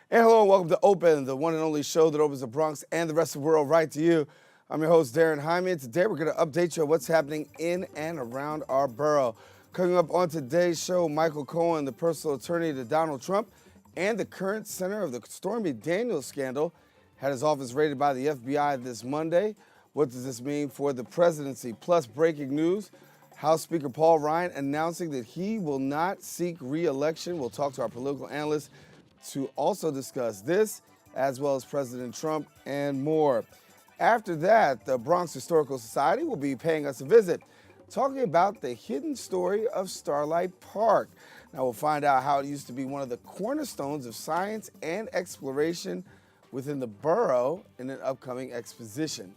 And hello and welcome to Open, the one and only show that opens the Bronx and the rest of the world right to you. I'm your host, Daren Jaime, and today we're going to update you on what's happening in and around our borough. Coming up on today's show, Michael Cohen, the personal attorney to Donald Trump and the current center of the Stormy Daniels scandal, had his office raided by the FBI this Monday. What does this mean for the presidency? Plus, breaking news, House Speaker Paul Ryan announcing that he will not seek re-election. We'll talk to our political analyst to also discuss this, as well as President Trump and more. After that, the Bronx Historical Society will be paying us a visit, talking about the hidden story of Starlight Park. Now we'll find out how it used to be one of the cornerstones of science and exploration within the borough in an upcoming exposition.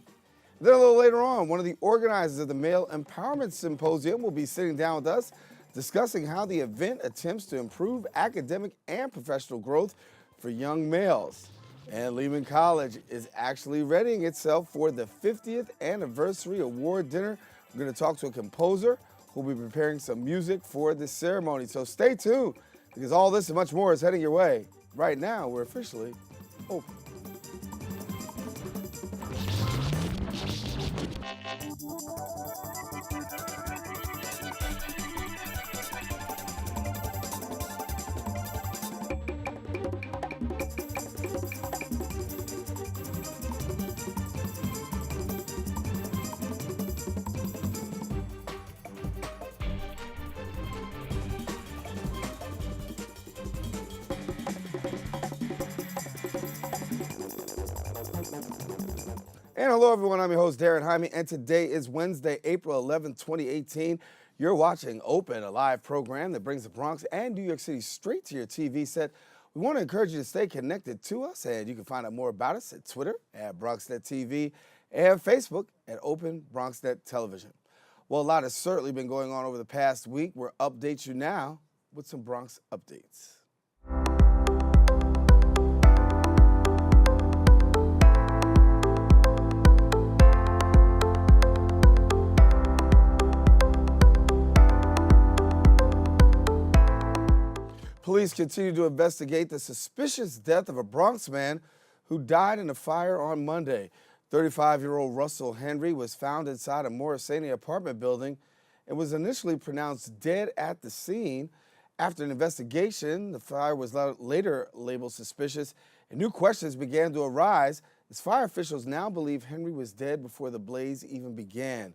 Then a little later on, one of the organizers of the Male Empowerment Symposium will be sitting down with us, discussing how the event attempts to improve academic and professional growth for young males. And Lehman College is actually readying itself for the 50th anniversary award dinner. We're going to talk to a composer who will be preparing some music for the ceremony. So stay tuned, because all this and much more is heading your way. Right now, we're officially open. And hello, everyone. I'm your host, Daren Jaime, and today is Wednesday, April 11, 2018. You're watching Open, a live program that brings the Bronx and New York City straight to your TV set. We want to encourage you to stay connected to us, and you can find out more about us at Twitter at BronxNet TV and Facebook at Open BronxNet Television. Well, a lot has certainly been going on over the past week. We'll update you now with some Bronx updates. Police continue to investigate the suspicious death of a Bronx man who died in a fire on Monday. 35-year-old Russell Henry was found inside a Morrisania apartment building and was initially pronounced dead at the scene. After an investigation, the fire was later labeled suspicious, and new questions began to arise as fire officials now believe Henry was dead before the blaze even began.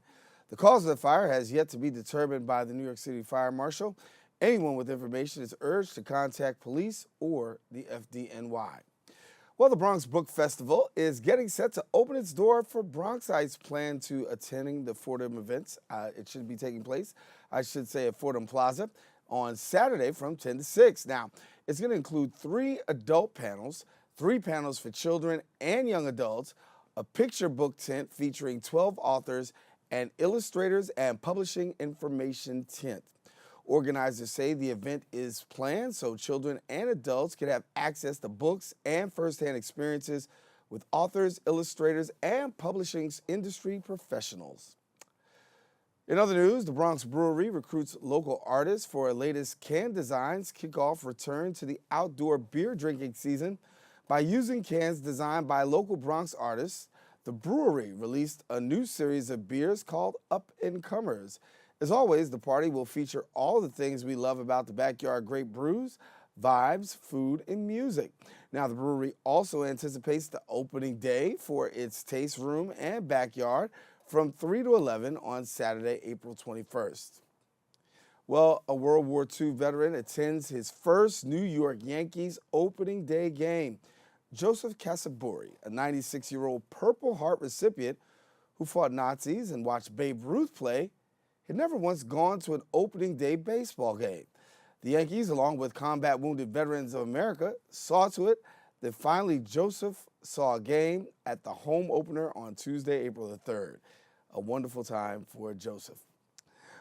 The cause of the fire has yet to be determined by the New York City Fire Marshal. Anyone with information is urged to contact police or the FDNY. Well, the Bronx Book Festival is getting set to open its door for Bronxites plan to attending the Fordham events. It should be taking place, at Fordham Plaza on Saturday from 10 to 6. Now, it's going to include 3 adult panels, 3 panels for children and young adults, a picture book tent featuring 12 authors, and illustrators and publishing information tent. Organizers say the event is planned so children and adults can have access to books and firsthand experiences with authors, illustrators, and publishing industry professionals. In other news, the Bronx Brewery recruits local artists for our latest can designs kickoff return to the outdoor beer drinking season. By using cans designed by local Bronx artists, the brewery released a new series of beers called Up and Comers. As always, the party will feature all the things we love about the backyard great brews, vibes, food, and music. Now, the brewery also anticipates the opening day for its taste room and backyard from 3 to 11 on Saturday, April 21st. Well, a World War II veteran attends his first New York Yankees opening day game. Joseph Casaburi, a 96-year-old Purple Heart recipient who fought Nazis and watched Babe Ruth play, had never once gone to an opening day baseball game. The Yankees, along with Combat Wounded Veterans of America, saw to it that finally Joseph saw a game at the home opener on Tuesday, April the 3rd. A wonderful time for Joseph.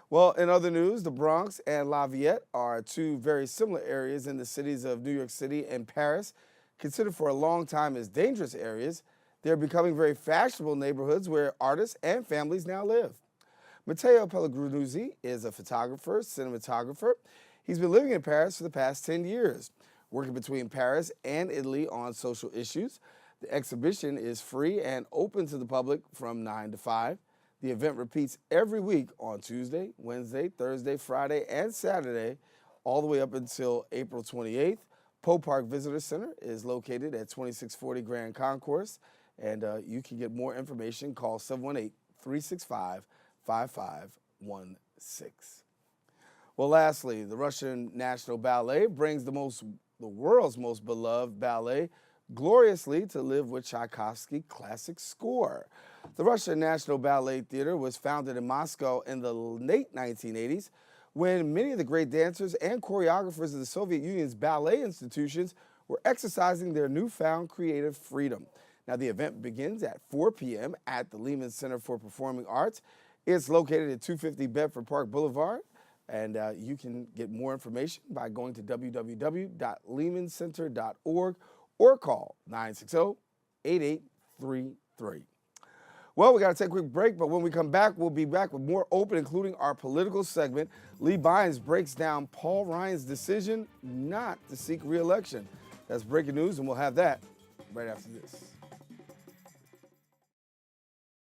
Well, in other news, the Bronx and Lafayette are 2 very similar areas in the cities of New York City and Paris, considered for a long time as dangerous areas. They're becoming very fashionable neighborhoods where artists and families now live. Matteo Pellegrinuzzi is a photographer, cinematographer. He's been living in Paris for the past 10 years. working between Paris and Italy on social issues. The exhibition is free and open to the public from 9 to 5. The event repeats every week on Tuesday, Wednesday, Thursday, Friday, and Saturday, all the way up until April 28th. Poe Park Visitor Center is located at 2640 Grand Concourse, and you can get more information. Call 718-365-5516. Well, lastly, the Russian National Ballet brings the world's most beloved ballet gloriously to live with Tchaikovsky's classic score. The Russian National Ballet Theater was founded in Moscow in the late 1980s when many of the great dancers and choreographers of the Soviet Union's ballet institutions were exercising their newfound creative freedom. Now, the event begins at 4 p.m. at the Lehman Center for Performing Arts. It's located at 250 Bedford Park Boulevard, and you can get more information by going to www.lehmancenter.org or call 960-8833. Well, we got to take a quick break, but when we come back, we'll be back with more open, including our political segment. Lee Bynes breaks down Paul Ryan's decision not to seek re-election. That's breaking news, and we'll have that right after this.